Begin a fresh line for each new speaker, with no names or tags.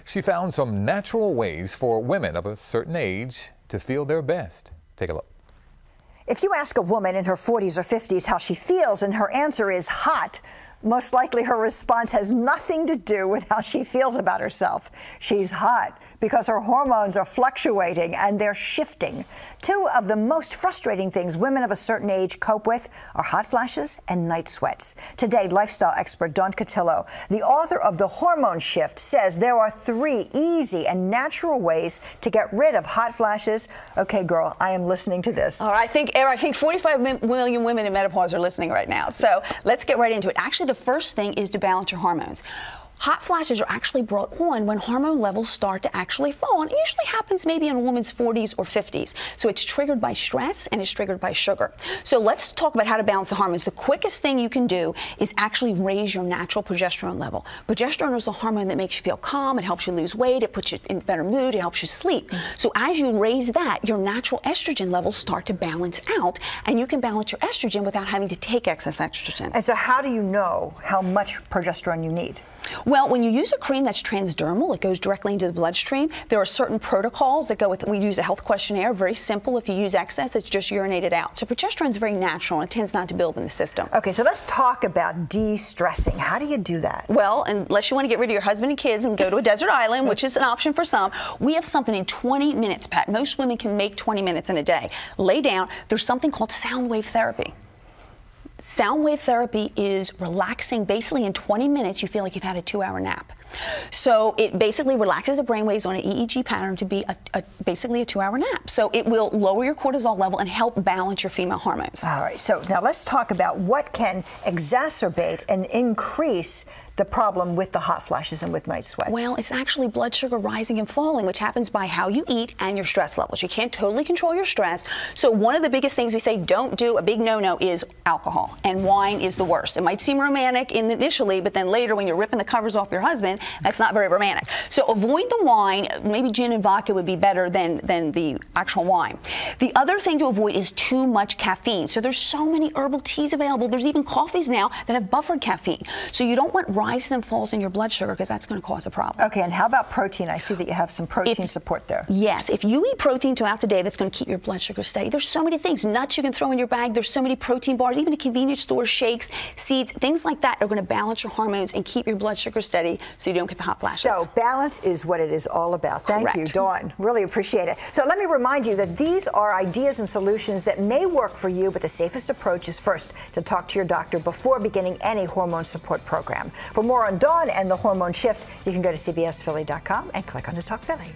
She found some natural ways for women of a certain age to feel their best. Take a look.
If you ask a woman in her 40s or 50s how she feels and her answer is hot, most likely her response has nothing to do with how she feels about herself. She's hot because her hormones are fluctuating and they're shifting. Two of the most frustrating things women of a certain age cope with are hot flashes and night sweats. Today, lifestyle expert Dawn Cutillo, the author of The Hormone Shift, says there are 3 easy and natural ways to get rid of hot flashes. Okay, girl, I am listening to this.
All right, I think 45 million women in menopause are listening right now. So let's get right into it. Actually, the first thing is to balance your hormones. Hot flashes are actually brought on when hormone levels start to actually fall. And it usually happens maybe in a woman's 40s or 50s. So it's triggered by stress and it's triggered by sugar. So let's talk about how to balance the hormones. The quickest thing you can do is actually raise your natural progesterone level. Progesterone is a hormone that makes you feel calm. It helps you lose weight. It puts you in better mood. It helps you sleep. So as you raise that, your natural estrogen levels start to balance out. And you can balance your estrogen without having to take excess estrogen.
And so how do you know how much progesterone you need?
Well, when you use a cream that's transdermal, it goes directly into the bloodstream. There are certain protocols that go with it. We use a health questionnaire, very simple. If you use excess, it's just urinated out. So progesterone is very natural and it tends not to build in the system.
Okay, so let's talk about de-stressing. How do you do that?
Well, unless you want to get rid of your husband and kids and go to a desert island, which is an option for some, we have something in 20 minutes, Pat. Most women can make 20 minutes in a day. Lay down. There's something called sound wave therapy. Sound wave therapy is relaxing. Basically, in 20 minutes, you feel like you've had a 2-hour nap. So it basically relaxes the brainwaves on an EEG pattern to be basically a 2-hour nap. So it will lower your cortisol level and help balance your female hormones.
All right, so now let's talk about what can exacerbate and increase the problem with the hot flashes and with night sweats.
Well, it's actually blood sugar rising and falling, which happens by how you eat and your stress levels. You can't totally control your stress. So one of the biggest things we say don't do, a big no-no, is alcohol. And wine is the worst. It might seem romantic initially, but then later when you're ripping the covers off your husband, that's not very romantic. So avoid the wine. Maybe gin and vodka would be better than the actual wine. The other thing to avoid is too much caffeine. So there's so many herbal teas available. There's even coffees now that have buffered caffeine. So you don't want rises and falls in your blood sugar because that's going to cause a problem.
Okay, and how about protein? I see that you have some protein support there.
Yes, if you eat protein throughout the day, that's going to keep your blood sugar steady. There's so many things. Nuts you can throw in your bag. There's so many protein bars, even a convenience store, shakes, seeds, things like that are going to balance your hormones and keep your blood sugar steady so you don't get the hot flashes.
So balance is what it is all about. Thank you, Dawn. Really appreciate it. So let me remind you that these are ideas and solutions that may work for you, but the safest approach is first to talk to your doctor before beginning any hormone support program. For more on Dawn and the Hormone Shift, you can go to CBSPhilly.com and click on the Talk Philly.